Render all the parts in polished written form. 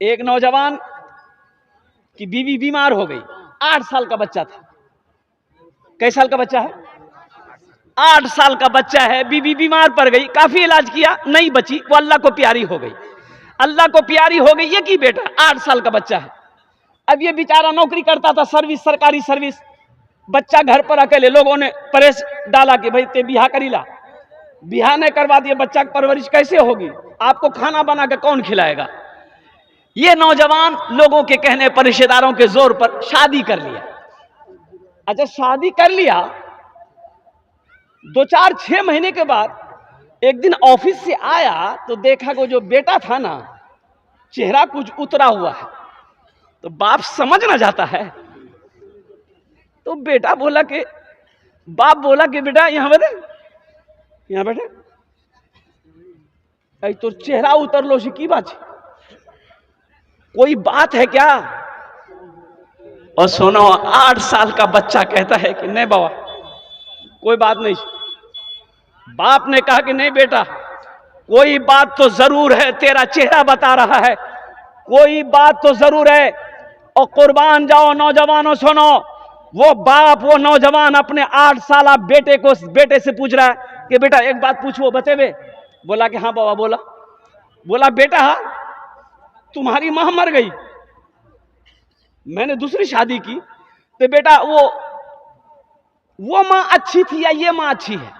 एक नौजवान की बीवी बीमार हो गई। 8 साल का बच्चा था। कई साल का बच्चा है? 8 साल का बच्चा है। बीवी बीमार पड़ गई, काफी इलाज किया, नहीं बची, वो अल्लाह को प्यारी हो गई। अल्लाह को प्यारी हो गई ये की बेटा 8 साल का बच्चा है। अब ये बेचारा नौकरी करता था, सर्विस, सरकारी सर्विस। बच्चा घर पर अकेले, लोगों ने प्रेस डाला कि भाई ते बिहा करीला। बिहा नहीं करवा दिए, बच्चा की परवरिश कैसे होगी? आपको खाना बना के कौन खिलाएगा? ये नौजवान लोगों के कहने पर, रिश्तेदारों के जोर पर शादी कर लिया। अच्छा, शादी कर लिया, 2-4-6 महीने के बाद एक दिन ऑफिस से आया तो देखा कि जो बेटा था ना, चेहरा कुछ उतरा हुआ है। तो बाप समझ ना जाता है। तो बेटा बोला कि, बाप बोला कि बेटा यहां बैठे, यहां बैठे, तो चेहरा उतर लो सी की बात है, कोई बात है क्या? और सुनो, 8 साल का बच्चा कहता है कि नहीं बाबा कोई बात नहीं। बाप ने कहा कि नहीं बेटा, कोई बात तो जरूर है, तेरा चेहरा बता रहा है, कोई बात तो जरूर है। और कुर्बान जाओ नौजवानों, सुनो, वो बाप, वो नौजवान अपने 8 साल बेटे से पूछ रहा है कि बेटा एक बात पूछो, बतेबे? बोला कि हाँ बाबा। बोला बेटा तुम्हारी मां मर गई, मैंने दूसरी शादी की, तो बेटा वो मां अच्छी थी या ये मां अच्छी है?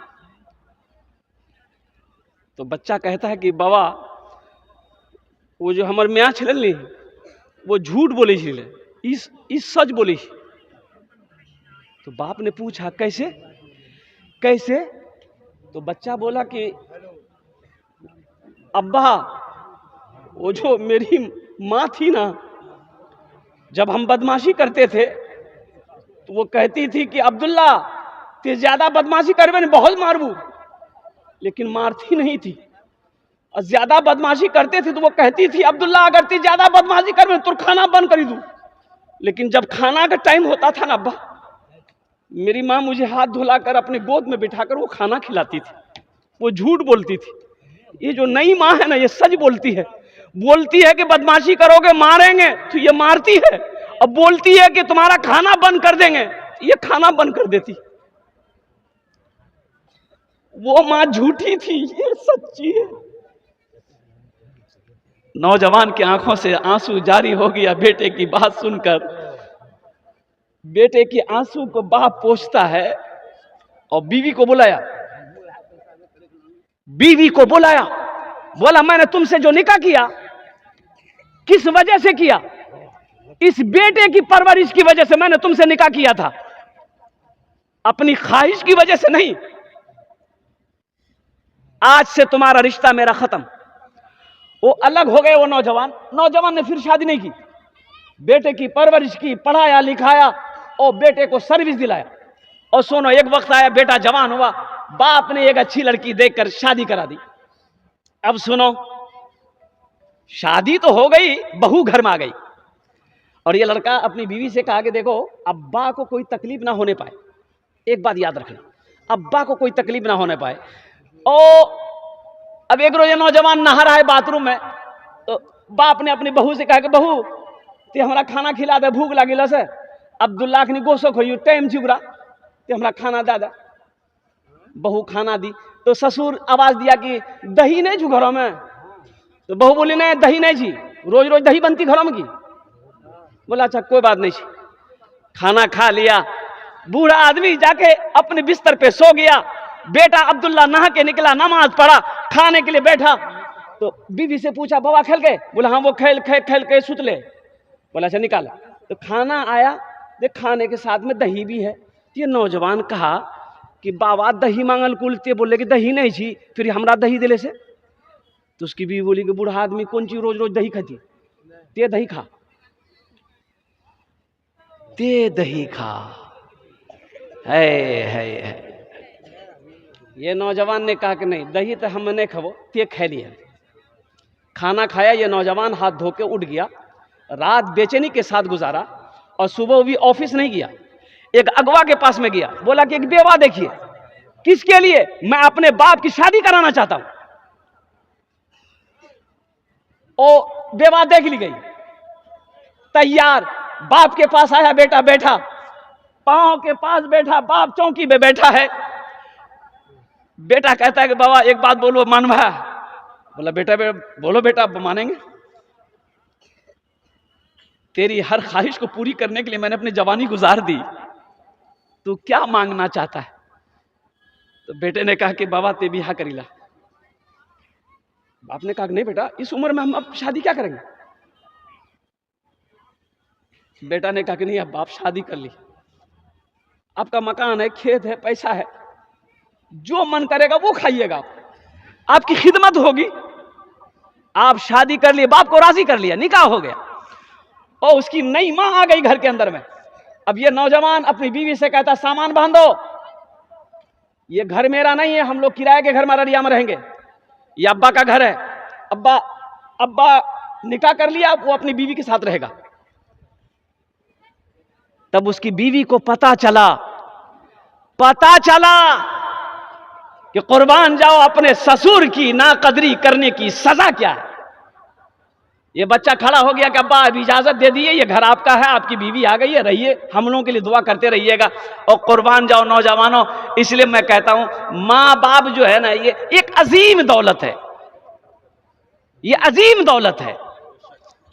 तो बच्चा कहता है कि बाबा वो जो हमारे म्याँ छिलल वो झूठ बोले छिले, इस सच बोले। तो बाप ने पूछा कैसे कैसे? तो बच्चा बोला कि अब्बा वो जो मेरी माँ थी ना, जब हम बदमाशी करते थे तो वो कहती थी कि अब्दुल्ला ते ज्यादा बदमाशी करबे न बहुत मारबू, लेकिन मारती नहीं थी। और ज्यादा बदमाशी करते थे तो वो कहती थी अब्दुल्ला अगर ते ज्यादा बदमाशी करबे तो खाना बंद कर दूं। लेकिन जब खाना का टाइम होता था ना अब्बा, मेरी माँ मुझे हाथ धुलाकर अपने गोद में बिठाकर वो खाना खिलाती थी। वो झूठ बोलती थी। ये जो नई माँ है ना, ये सच बोलती है। बोलती है कि बदमाशी करोगे मारेंगे, तो ये मारती है। अब बोलती है कि तुम्हारा खाना बंद कर देंगे, ये खाना बंद कर देती। वो माँ झूठी थी, ये सच्ची है। नौजवान की आंखों से आंसू जारी हो गया बेटे की बात सुनकर। बेटे की आंसू को बाप पोंछता है और बीवी को बुलाया। बोला मैंने तुमसे जो निकाह किया किस वजह से किया? इस बेटे की परवरिश की वजह से मैंने तुमसे निकाह किया था, अपनी ख्वाहिश की वजह से नहीं। आज से तुम्हारा रिश्ता मेरा खत्म। वो अलग हो गए। वो नौजवान ने फिर शादी नहीं की, बेटे की परवरिश की, पढ़ाया लिखाया और बेटे को सर्विस दिलाया। और सुनो, एक वक्त आया बेटा जवान हुआ, बाप ने एक अच्छी लड़की देखकर शादी करा दी। अब सुनो, शादी तो हो गई, बहू घर में आ गई और ये लड़का अपनी बीवी से कहा कि देखो अब्बा को कोई तकलीफ ना होने पाए, एक बात याद रखना, अब्बा को कोई तकलीफ ना होने पाए। और अब एक रोज नौजवान नहा रहा है बाथरूम में, तो बाप ने अपनी बहू से कहा कि बहू ते हमारा खाना खिला दे, भूख लगी लस। अब्दुल्ला की गोशो खोई टाइम चुगरा, ते हमारा खाना दादा। बहू खाना दी तो ससुर आवाज दिया कि दही नहीं छू घरों में। तो बहू बोली नहीं दही नहीं छी, रोज रोज दही बनती घरों में की? बोला अच्छा कोई बात नहीं छी। खाना खा लिया, बूढ़ा आदमी जाके अपने बिस्तर पे सो गया। बेटा अब्दुल्ला नहा के निकला, नमाज पढ़ा, खाने के लिए बैठा तो बीवी से पूछा बाबा खेल गए? बोला हाँ वो खेल के सुतले। बोला अच्छा निकाला। तो खाना आया, देख खाने के साथ में दही भी है। ये नौजवान कहा कि बाबा दही मांगल कुलते, बोले कि दही नहीं छी, फिर हमरा दही दिले से। तो उसकी बीवी बोली कि बूढ़ा आदमी कौन चीज रोज रोज दही खाती, ते दही खा, ते दही खा। है ये नौजवान ने कहा कि नहीं दही तो हम नहीं खाबो, ते खा लिया। खाना खाया, ये नौजवान हाथ धो के उठ गया। रात बेचैनी के साथ गुजारा और सुबह भी ऑफिस नहीं गया। एक अगवा के पास में गया, बोला कि एक बेवा देखिए। किसके लिए? मैं अपने बाप की शादी कराना चाहता हूं। ओ बेवा देख ली गई। तैयार। बाप के पास आया, बेटा बैठा, पांव के पास बैठा, बाप चौकी पे बैठा है। बेटा कहता है कि बाबा एक बात बोलो, मानवा। बोला बेटा बोलो बेटा, मानेंगे। तेरी हर ख्वाहिश को पूरी करने के लिए मैंने अपनी जवानी गुजार दी, तू क्या मांगना चाहता है? तो बेटे ने कहा कि बाबा ते बिहा करीला। बाप ने कहा नहीं बेटा, इस उम्र में हम अब शादी क्या करेंगे? बेटा ने कहा कि नहीं, अब बाप शादी कर ली, आपका मकान है, खेत है, पैसा है, जो मन करेगा वो खाइएगा, आपकी खिदमत होगी। आप शादी कर लिए, बाप को राजी कर लिया, निकाह हो गया, और उसकी नई मां आ गई घर के अंदर में। अब ये नौजवान अपनी बीवी से कहता सामान बांधो, ये घर मेरा नहीं है, हम लोग किराए के घर में अररिया में रहेंगे, ये अब्बा का घर है, अब्बा निकाह कर लिया, वो अपनी बीवी के साथ रहेगा। तब उसकी बीवी को पता चला कि कुर्बान जाओ अपने ससुर की नाकदरी करने की सजा क्या है। ये बच्चा खड़ा हो गया कि अब्बा अब इजाजत दे दिए, ये घर आपका है, आपकी बीवी आ गई है, रहिए, हम लोगों के लिए दुआ करते रहिएगा। और कुर्बान जाओ नौजवानों, इसलिए मैं कहता हूं मां बाप जो है ना, ये एक अजीम दौलत है, ये अजीम दौलत है।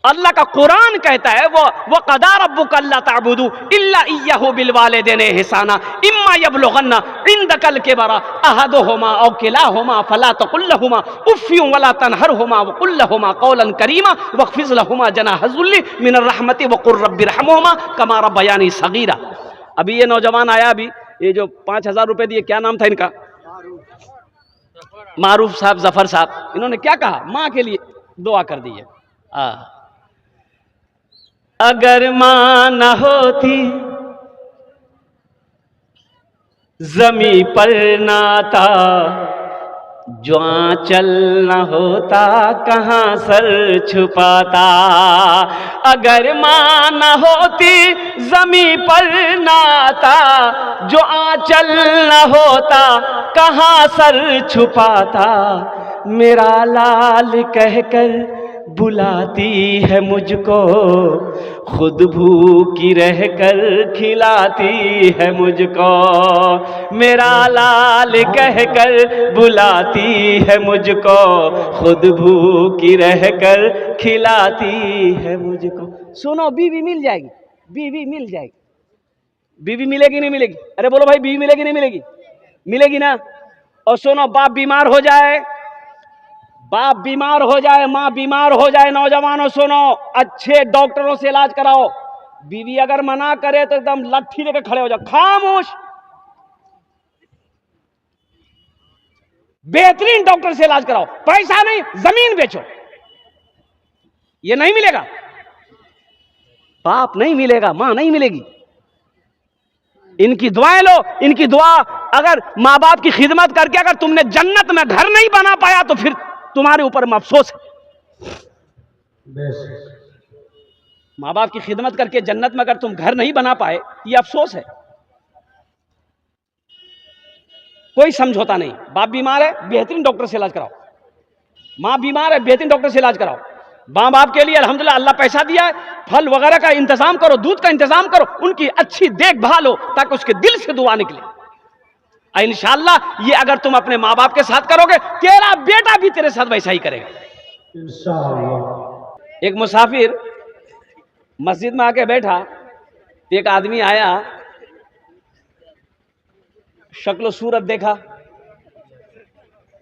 अल्लाह का कुरान कहता है वो क़दा रब्बुका अल्ला ताबुदू इल्ला इय्याहु बिल वालिदैनि इहसाना इम्मा यबलुगन्ना इंदकल किबरा अहदुहुमा औ किलाहुमा फला तकुल लहुमा उफ़्फिन वला तनहरहुमा वक़ुल लहुमा क़ौलन करीमा वख़्फ़िज़ लहुमा जनाह ज़ुल्ली मिनर रहमति वक़ुर रब्बिरहमहुमा कमा रब्बयानी सग़ीरा। अभी ये नौजवान आया, अभी ये जो 5,000 रुपए दिए, क्या नाम था इनका? मारूफ साहब, जफर साहब। इन्होंने क्या कहा? माँ के लिए दुआ कर दी है। अगर मां न होती जमी पर नाता, जो आंचल न होता कहां सर छुपाता। अगर मां न होती जमी पर नाता, जो आंचल न होता कहां सर छुपाता। मेरा लाल कहकर बुलाती है मुझको, खुद भूखी रहकर खिलाती है मुझको। मेरा लाल कहकर बुलाती है मुझको, खुद भूखी रहकर खिलाती है मुझको। सुनो, बीवी मिल जाएगी, बीवी मिल जाएगी। बीवी मिलेगी नहीं मिलेगी? अरे बोलो भाई, बीवी मिलेगी नहीं मिलेगी? मिलेगी ना। और सुनो, बाप बीमार हो जाए, बाप बीमार हो जाए, मां बीमार हो जाए, नौजवानों सुनो, अच्छे डॉक्टरों से इलाज कराओ। बीवी अगर मना करे तो एकदम लट्ठी लेकर खड़े हो जाओ, खामोश। बेहतरीन डॉक्टर से इलाज कराओ, पैसा नहीं, जमीन बेचो, ये नहीं मिलेगा। बाप नहीं मिलेगा, मां नहीं मिलेगी। इनकी दुआएं लो, इनकी दुआ, अगर मां बाप की खिदमत करके अगर तुमने जन्नत में घर नहीं बना पाया तो फिर तुम्हारे ऊपर अफसोस है। मां बाप की खिदमत करके जन्नत में अगर तुम घर नहीं बना पाए, ये अफसोस है। कोई समझौता नहीं। बाप बीमार है, बेहतरीन डॉक्टर से इलाज कराओ। मां बीमार है, बेहतरीन डॉक्टर से इलाज कराओ। मां बाप के लिए अल्हम्दुलिल्लाह अल्लाह पैसा दिया है, फल वगैरह का इंतजाम करो, दूध का इंतजाम करो, उनकी अच्छी देखभाल हो ताकि उसके दिल से दुआ निकले। इंशाअल्लाह ये अगर तुम अपने माँ बाप के साथ करोगे, तेरा बेटा भी तेरे साथ वैसा ही करेगा इंशाअल्लाह। एक मुसाफिर मस्जिद में आके बैठा, एक आदमी आया, शक्ल सूरत देखा,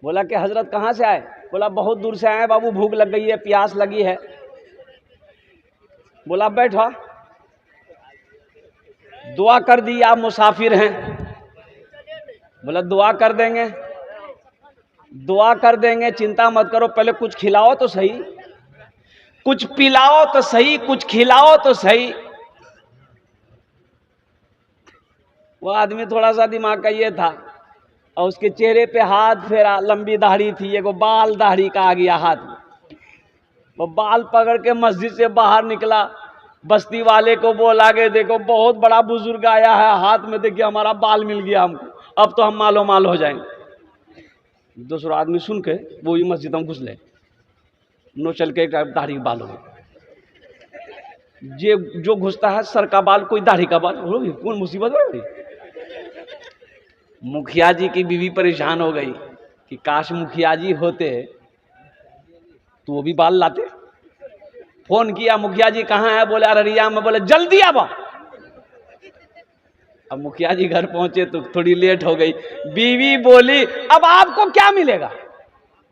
बोला कि हजरत कहाँ से आए? बोला बहुत दूर से आए बाबू, भूख लग गई है, प्यास लगी है। बोला बैठा, दुआ कर दी, आप मुसाफिर हैं। बोला दुआ कर देंगे, दुआ कर देंगे, चिंता मत करो, पहले कुछ खिलाओ तो सही, कुछ पिलाओ तो सही, कुछ खिलाओ तो सही। वो आदमी थोड़ा सा दिमाग का ये था, और उसके चेहरे पे हाथ फेरा, लंबी दाढ़ी थी, एगो बाल दाढ़ी का आ गया हाथ में। वो बाल पकड़ के मस्जिद से बाहर निकला, बस्ती वाले को बोला कि देखो बहुत बड़ा बुजुर्ग आया है, हाथ में देखिए हमारा बाल मिल गया हमको, अब तो हम मालो माल हो जाएंगे। दूसरा आदमी सुन के वो ही मस्जिद में घुस ले, नो चल के दाढ़ी बाल हो गए। ये जो घुसता है सर का बाल, कोई दाढ़ी का बाल, कौन मुसीबत हो गई। मुखिया जी की बीवी परेशान हो गई कि काश मुखिया जी होते तो वो भी बाल लाते। फोन किया, मुखिया जी कहाँ है? बोले अररिया में। बोले जल्दी आओ। अब मुखिया जी घर पहुंचे तो थोड़ी लेट हो गई। बीवी बोली अब आपको क्या मिलेगा?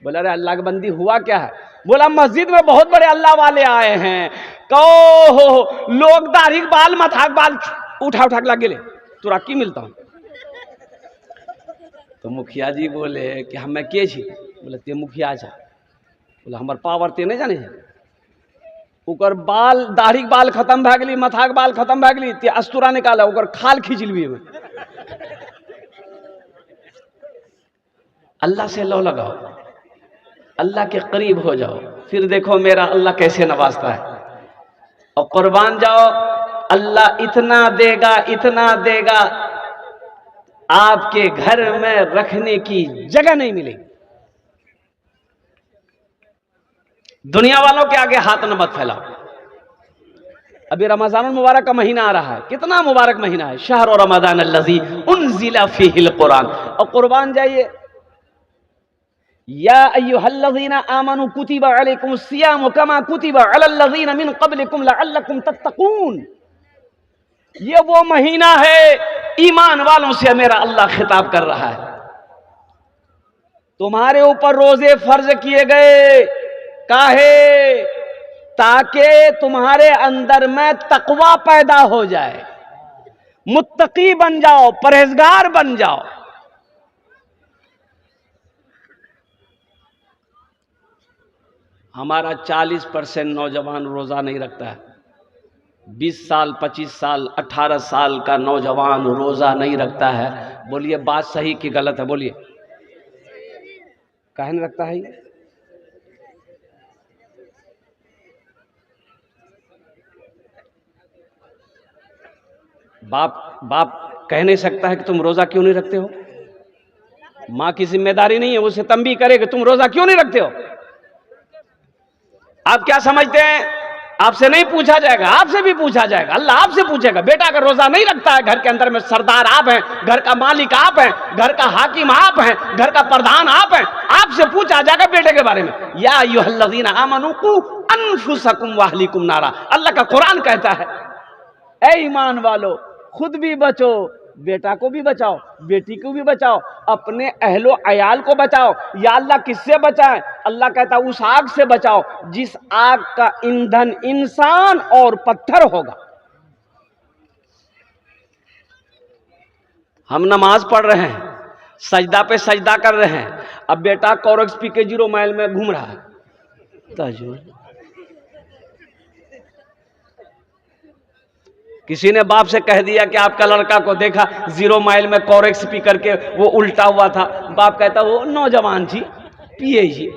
बोला अरे अल्लाह की बंदी हुआ क्या है? बोला मस्जिद में बहुत बड़े अल्लाह वाले आए हैं, कहो लोग दाढ़ी बाल मथाक बाल उठा उठा के लगे ले तुरा की मिलता हूं। तो मुखिया जी बोले कि हमें के छी? बोले ते मुखिया छा। बोला हमार पावर ते नहीं जाने है। ओकर बाल दाढ़ी बाल खत्म भए गेली, मथाक बाल खत्म भए गेली, ते अस्तूरा निकाला ओकर खाल खींच लिये। अल्लाह से लो लगाओ, अल्लाह के करीब हो जाओ, फिर देखो मेरा अल्लाह कैसे नवाजता है। और कुर्बान जाओ, अल्लाह इतना देगा, इतना देगा, आपके घर में रखने की जगह नहीं मिलेगी। दुनिया वालों के आगे हाथ न मत फैलाओ। अभी रमजान मुबारक का महीना आ रहा है, कितना मुबारक महीना है। शहर और रमजान अल्लज़ी उन्ज़िला फ़ीहिल कुरान। और कुर्बान जाइए, या अय्युहल्लज़ीना आमनू कुतिबा अलैकुमुस सियाम कमा कुतिबा अलल्लज़ीना मिन क़ब्लिकुम लअल्लकुम तत्तक़ून। ये वो महीना है, ईमान वालों से मेरा अल्लाह खिताब कर रहा है। तुम्हारे ऊपर रोजे फर्ज किए गए, काहे? ताकि तुम्हारे अंदर में तकवा पैदा हो जाए, मुत्तकी बन जाओ, परहेजगार बन जाओ। हमारा 40% नौजवान रोजा नहीं रखता है। 20 साल, 25 साल, 18 साल का नौजवान रोजा नहीं रखता है। बोलिए बात सही कि गलत है? बोलिए काहे नहीं रखता है? बाप कह नहीं सकता है कि तुम रोजा क्यों नहीं रखते हो। माँ की जिम्मेदारी नहीं है उसे तंबीह करे कि तुम रोजा क्यों नहीं रखते हो। आप क्या समझते हैं? आपसे नहीं पूछा जाएगा, आपसे भी पूछा जाएगा। अल्लाह आपसे पूछेगा, बेटा अगर रोजा नहीं रखता है, घर के अंदर में सरदार आप हैं, घर का मालिक आप हैं, घर का हाकिम आप हैं, घर का प्रधान आप हैं, आपसे पूछा जाएगा बेटे के बारे में। या अय्युहल्लज़ीना आमनू कू अनफुसकुम व अहलीकुम नारा। अल्लाह का कुरान कहता है, ऐ ईमान वालो खुद भी बचो, बेटा को भी बचाओ, बेटी को भी बचाओ, अपने अहलो अयाल को बचाओ। या अल्लाह किससे बचाए? अल्लाह कहता है उस आग से बचाओ जिस आग का ईंधन इंसान और पत्थर होगा। हम नमाज पढ़ रहे हैं, सजदा पे सजदा कर रहे हैं, अब बेटा कोरेक्स पी के 0 माइल में घूम रहा है। किसी ने बाप से कह दिया कि आपका लड़का को देखा 0 माइल में कोरेक्स पी करके वो उल्टा हुआ था। बाप कहता वो नौजवान जी पिए जी,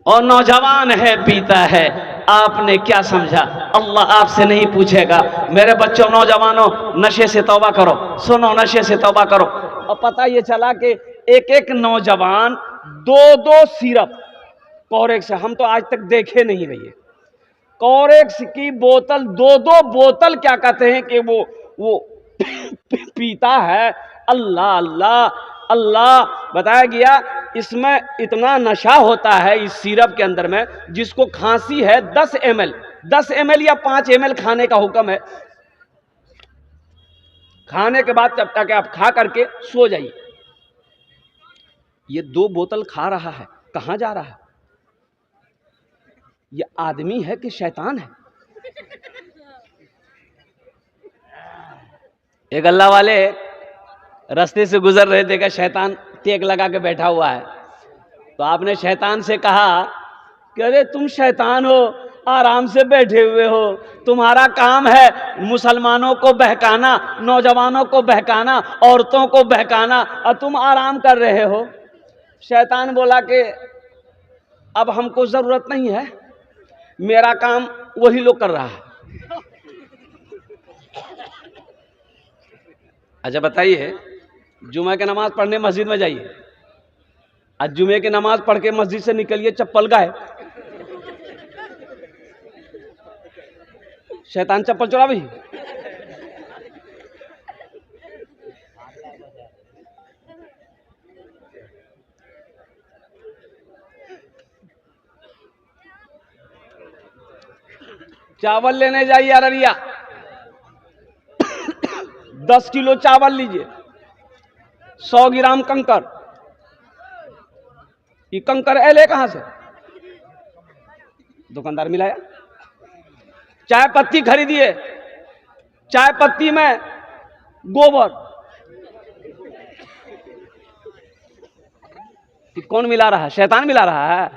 और नौजवान है पीता है, आपने क्या समझा? अल्लाह आपसे नहीं पूछेगा। मेरे बच्चों नौजवानों, नशे से तौबा करो। सुनो, नशे से तौबा करो। और पता ये चला कि एक एक नौजवान 2-2 सिरप कोरेक्स, हम तो आज तक देखे नहीं भैया, कोरेक्स की बोतल 2-2 बोतल क्या कहते हैं कि वो पीता है। अल्लाह अल्लाह अल्लाह। बताया गया इसमें इतना नशा होता है इस सिरप के अंदर में, जिसको खांसी है 10 ml या 5 ml खाने का हुक्म है। खाने के बाद जब तक आप खा करके सो जाइए। ये 2 बोतल खा रहा है, कहां जा रहा है? ये आदमी है कि शैतान है? एक अल्लाह वाले रास्ते से गुजर रहे, देखा शैतान टेक लगा के बैठा हुआ है। तो आपने शैतान से कहा कि अरे तुम शैतान हो, आराम से बैठे हुए हो, तुम्हारा काम है मुसलमानों को बहकाना, नौजवानों को बहकाना, औरतों को बहकाना, और तुम आराम कर रहे हो। शैतान बोला कि अब हमको जरूरत नहीं है, मेरा काम वही लोग कर रहा है। अच्छा बताइए, जुमे की नमाज पढ़ने मस्जिद में जाइए, आज जुमे की नमाज पढ़ के मस्जिद से निकलिए चप्पल गाए, शैतान चप्पल चुरा भी। चावल लेने जाइए अररिया, 10 किलो चावल लीजिए, 100 ग्राम कंकर। ये कंकर एले कहां से? दुकानदार मिलाया। चाय पत्ती खरीदिए, चाय पत्ती में गोबर। ये कौन मिला रहा है? शैतान मिला रहा है।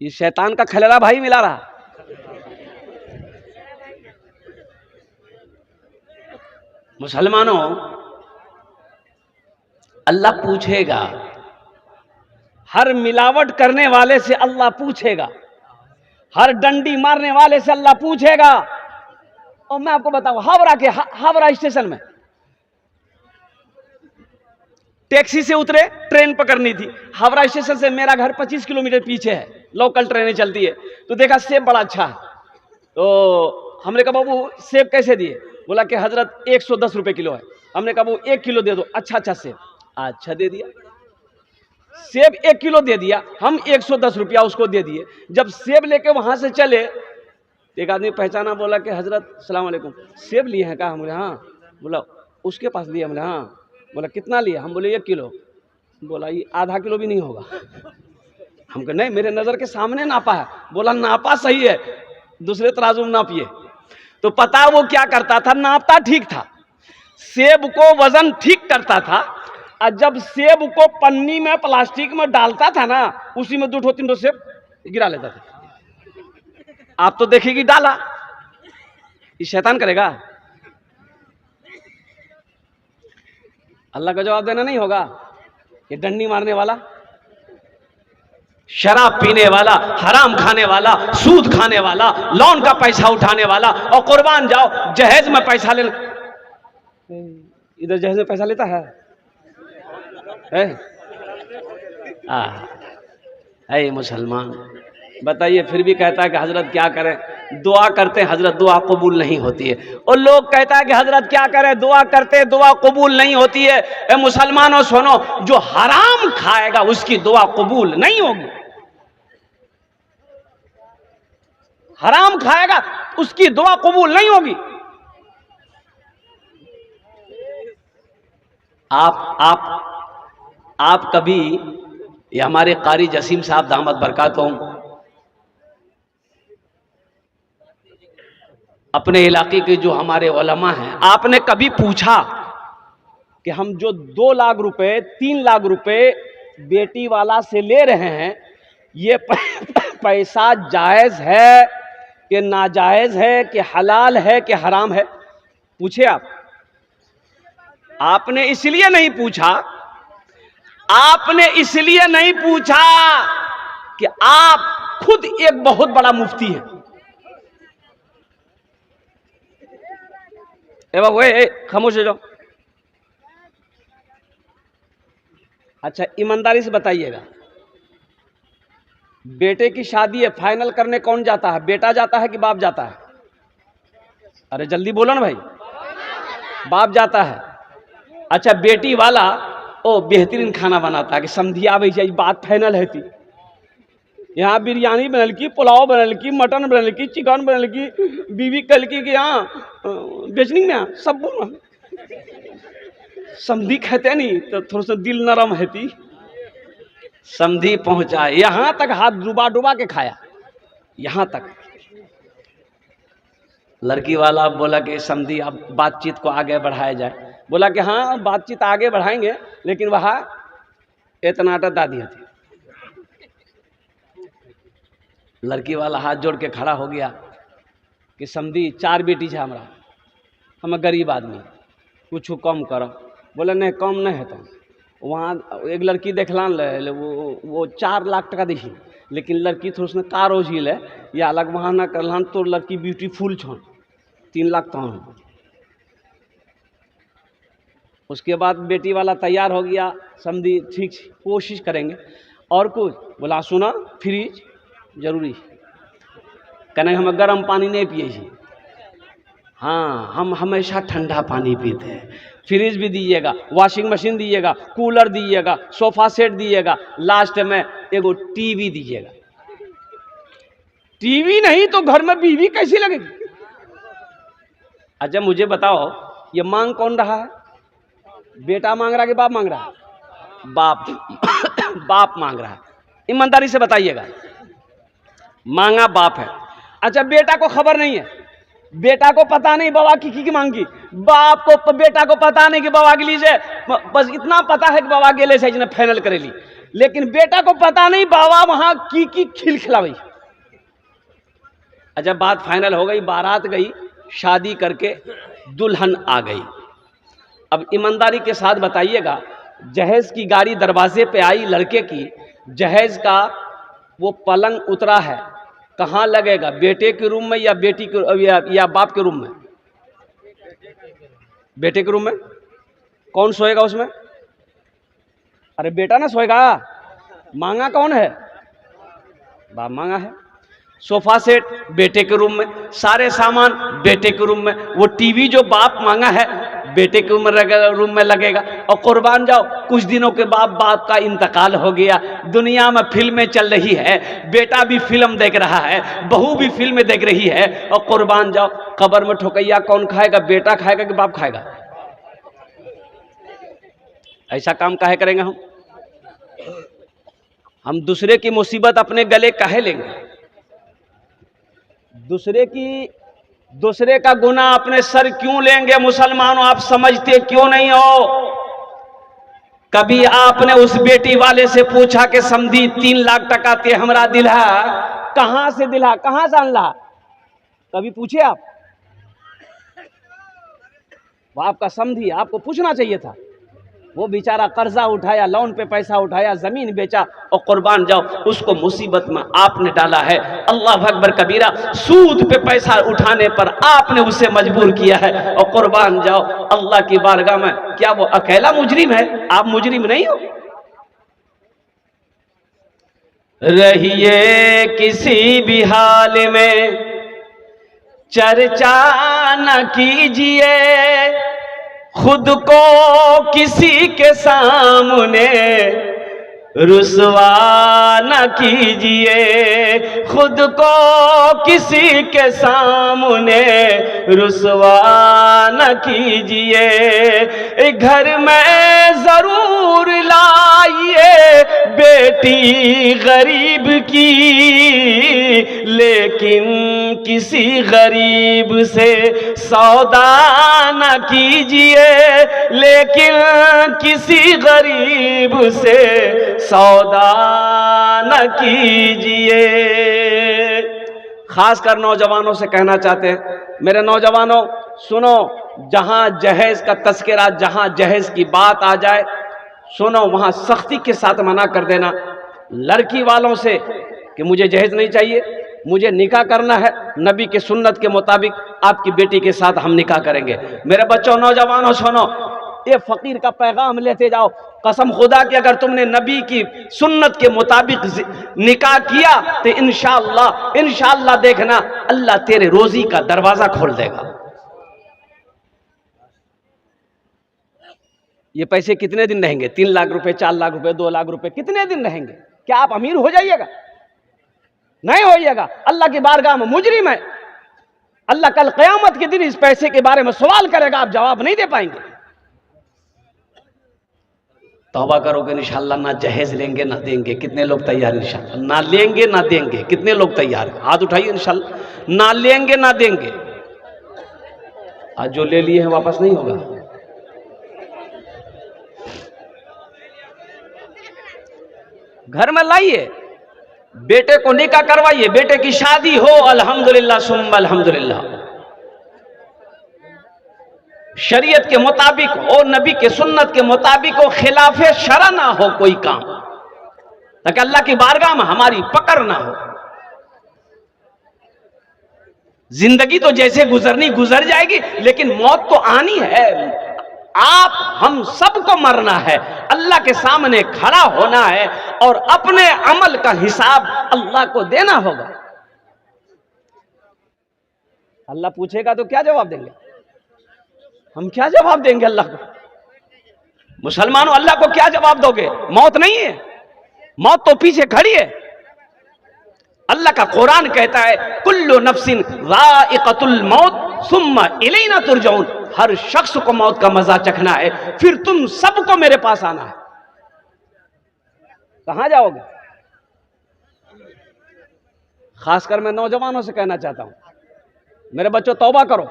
ये शैतान का खलेला भाई मिला रहा है। मुसलमानों, अल्लाह पूछेगा, हर मिलावट करने वाले से अल्लाह पूछेगा, हर डंडी मारने वाले से अल्लाह पूछेगा। और मैं आपको बताऊं, हावड़ा स्टेशन में टैक्सी से उतरे, ट्रेन पकड़नी थी। हावड़ा स्टेशन से मेरा घर 25 किलोमीटर पीछे है, लोकल ट्रेनें चलती है। तो देखा सेब बड़ा अच्छा है, तो हमने कहा बाबू सेब कैसे दिए? बोला कि हजरत 110 रुपए किलो है। हमने कहा वो 1 किलो दे दो। अच्छा सेब। अच्छा दे दिया, सेब 1 किलो दे दिया। हम 110 रुपया उसको दे दिए। जब सेब लेके वहां से चले, एक आदमी पहचाना, बोला कि हजरत सलाम अलैकुम, सेब लिए हैं? कहा। हम बोले हाँ। बोला उसके पास लिए? हमने हाँ। बोला कितना लिया? हम बोले 1 किलो। बोला ये आधा किलो भी नहीं होगा। हम कहे नहीं, मेरे नजर के सामने नापा है। बोला नापा सही है, दूसरे तराजू में नापिए। तो पता वो क्या करता था? नापता ठीक था, सेब को वजन ठीक करता था। और जब सेब को पन्नी में प्लास्टिक में डालता था ना, उसी में 2-3 सेब गिरा लेता था। आप तो देखेगी डाला, ये शैतान करेगा। अल्लाह का जवाब देना नहीं होगा। ये डंडी मारने वाला, शराब पीने वाला, हराम खाने वाला, सूद खाने वाला, लोन का पैसा उठाने वाला, और कुर्बान जाओ जहेज में पैसा ले। इधर जहेज में पैसा लेता है? मुसलमान बताइए, फिर भी कहता है कि हजरत क्या करें? दुआ करते हैं हजरत, दुआ कबूल नहीं होती है। और लोग कहता है कि हजरत क्या करें, दुआ करते, दुआ कबूल नहीं होती है। ए मुसलमानों सुनो, जो हराम खाएगा उसकी दुआ कबूल नहीं होगी। हराम खाएगा उसकी दुआ कबूल नहीं होगी। आप कभी, ये हमारे कारी जसीम साहब दामद बरकातहू अपने इलाके के जो हमारे उलमा हैं, आपने कभी पूछा कि हम जो 2 लाख रुपए 3 लाख रुपए बेटी वाला से ले रहे हैं, ये पैसा जायज है कि नाजायज है, कि हलाल है कि हराम है? पूछे आप? आपने इसलिए नहीं पूछा, आपने इसलिए नहीं पूछा कि आप खुद एक बहुत बड़ा मुफ्ती है। ए बाबू खामोश हो जाओ। अच्छा ईमानदारी से बताइएगा, बेटे की शादी है, फाइनल करने कौन जाता है? बेटा जाता है कि बाप जाता है? अरे जल्दी बोलो ना भाई। बाप जाता है। अच्छा बेटी वाला ओ बेहतरीन खाना बनाता है कि समझिया भाई चाहिए, बात फाइनल है थी। यहाँ बिरयानी बनल की, पुलाव बनल की, मटन बनल की, चिकन बनल की, बीवी कल की यहाँ बेचनी में सब बोल समधी कहते नहीं तो थोड़ा सा दिल नरम है थी। समधी पहुंचा, यहां तक हाथ डुबा डुबा के खाया, यहां तक। लड़की वाला बोला कि समधी अब बातचीत को आगे बढ़ाया जाए। बोला कि हाँ बातचीत आगे बढ़ाएंगे, लेकिन वहाँ इतना दादी थी। लड़की वाला हाथ जोड़ के खड़ा हो गया कि समधी 4 बेटी है हमारा, हम गरीब आदमी, कुछ कम करो। बोले नहीं कम नहीं है। तो वहाँ एक लड़की देखलान ले, वो 4 लाख टका देखी, लेकिन लड़की थोड़ा सा कारो झील है या अलग वहाँ ना करलान तो लड़की ब्यूटीफुल छोन 3 लाख तो। उसके बाद बेटी वाला तैयार हो गया, समझी ठीक कोशिश करेंगे। और कुछ बोला सुना फ्रिज जरूरी, कहना हम गर्म पानी नहीं पिए छी, हाँ हम हमेशा ठंडा पानी पीते हैं। फ्रिज भी दीजिएगा, वॉशिंग मशीन दीजिएगा, कूलर दीजिएगा, सोफा सेट दीजिएगा, लास्ट में एगो टीवी दीजिएगा। टीवी नहीं तो घर में बीवी कैसी लगेगी? अच्छा मुझे बताओ, ये मांग कौन रहा है? बेटा मांग रहा है कि बाप मांग रहा है? बाप बाप मांग रहा है। ईमानदारी से बताइएगा, मांगा बाप है। अच्छा बेटा को खबर नहीं है, बेटा को पता नहीं बाबा की मांगी, बाप को बेटा को पता नहीं कि बाबा के लिए, बस इतना पता है कि बाबा गेले से इसने फाइनल करेली, लेकिन बेटा को पता नहीं बाबा वहां की खिल खिलावी। अच्छा बात फाइनल हो गई, बारात गई, शादी करके दुल्हन आ गई। अब ईमानदारी के साथ बताइएगा, जहेज की गाड़ी दरवाजे पे आई लड़के की, जहेज का वो पलंग उतरा है, कहाँ लगेगा? बेटे के रूम में या बेटी के या बाप के रूम में? बेटे के रूम में। कौन सोएगा उसमें? अरे बेटा ना सोएगा। मांगा कौन है? बाप मांगा है। सोफा सेट बेटे के रूम में, सारे सामान बेटे के रूम में, वो टीवी जो बाप मांगा है बेटे के रूम में लगेगा। और कुर्बान जाओ, कुछ दिनों के बाद बाप का इंतकाल हो गया, दुनिया में फिल्में चल रही है, बेटा भी फिल्म देख रहा है, बहू भी फिल्में देख रही है, और कुर्बान जाओ कब्र में ठोकैया कौन खाएगा? बेटा खाएगा कि बाप खाएगा? ऐसा काम काहे करेंगे हम दूसरे की मुसीबत अपने गले काहे लेंगे? दूसरे का गुनाह अपने सर क्यों लेंगे? मुसलमानों आप समझते क्यों नहीं हो? कभी आपने उस बेटी वाले से पूछा कि समझी 3 लाख टका ते हमरा दिला, कहां से दिला, कहां से अनला? कभी पूछे आप? वो आपका समझी, आपको पूछना चाहिए था। वो बेचारा कर्जा उठाया, लोन पे पैसा उठाया, जमीन बेचा, और कुर्बान जाओ उसको मुसीबत में आपने डाला है। अल्लाह अकबर कबीरा, सूद पे पैसा उठाने पर आपने उसे मजबूर किया है। और कुर्बान जाओ अल्लाह की बारगाह में, क्या वो अकेला मुजरिम है? आप मुजरिम नहीं हो। रहिए किसी भी हाल में चर्चा न कीजिए, खुद को किसी के सामने रुसवा न कीजिए, खुद को किसी के सामने रुसवा न कीजिए। घर में जरूर लाइए बेटी गरीब की, लेकिन किसी गरीब से सौदा न कीजिए, लेकिन किसी गरीब से सौदा न कीजिए। खासकर नौजवानों से कहना चाहते हैं, मेरे नौजवानों सुनो, जहां जहेज का तस्करा, जहां जहेज की बात आ जाए, सुनो वहां सख्ती के साथ मना कर देना। लड़की वालों से कि मुझे जहेज नहीं चाहिए, मुझे निकाह करना है, नबी के सुन्नत के मुताबिक आपकी बेटी के साथ हम निकाह करेंगे। मेरे बच्चों नौजवानों सुनो, ये फकीर का पैगाम लेते जाओ, कसम खुदा कि अगर तुमने नबी की सुन्नत के मुताबिक निकाह किया तो इंशाअल्लाह देखना अल्लाह तेरे रोजी का दरवाजा खोल देगा। ये पैसे कितने दिन रहेंगे? 3 लाख रुपए, 4 लाख रुपए, 2 लाख रुपए, कितने दिन रहेंगे? क्या आप अमीर हो जाइएगा? नहीं होइएगा। अल्लाह की बारगाह में मुजरिम है। अल्लाह कल क़यामत के दिन इस पैसे के बारे में सवाल करेगा, आप जवाब नहीं दे पाएंगे। तौबा करोगे इंशाअल्लाह, ना जहेज लेंगे ना देंगे। कितने लोग तैयार? इंशाअल्लाह ना लेंगे ना देंगे। कितने लोग तैयार? हाथ उठाइए। इंशाअल्लाह ना लेंगे ना देंगे। आज जो ले लिए हैं वापस नहीं होगा। घर में लाइए, बेटे को निकाह करवाइए, बेटे की शादी हो, अल्हम्दुलिल्लाह सुम्मा अल्हम्दुलिल्लाह, शरीयत के मुताबिक हो, नबी के सुन्नत के मुताबिक हो, खिलाफे शरा ना हो कोई काम, ताकि अल्लाह की बारगाह में हमारी पकड़ ना हो। जिंदगी तो जैसे गुजरनी गुजर जाएगी, लेकिन मौत तो आनी है। आप हम सबको मरना है, अल्लाह के सामने खड़ा होना है और अपने अमल का हिसाब अल्लाह को देना होगा। अल्लाह पूछेगा तो क्या जवाब देंगे? हम क्या जवाब देंगे अल्लाह को? मुसलमानों, अल्लाह को क्या जवाब दोगे? मौत नहीं है, मौत तो पीछे खड़ी है। अल्लाह का कुरान कहता है कुल्लु नफ्सिन ज़ाइक़तुल मौत सुम्मा इलैना तुरजऊन। हर शख्स को मौत का मजा चखना है, फिर तुम सबको मेरे पास आना है। कहां जाओगे? खासकर मैं नौजवानों से कहना चाहता हूं, मेरे बच्चों तौबा करो,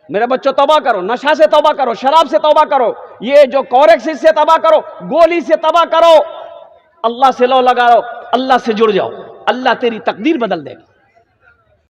मेरे बच्चों तौबा करो, नशा से तौबा करो, शराब से तौबा करो, ये जो कोरेक्सिस से तौबा करो, गोली से तौबा करो, अल्लाह से लो लगाओ, अल्लाह से जुड़ जाओ, अल्लाह तेरी तकदीर बदल देगा।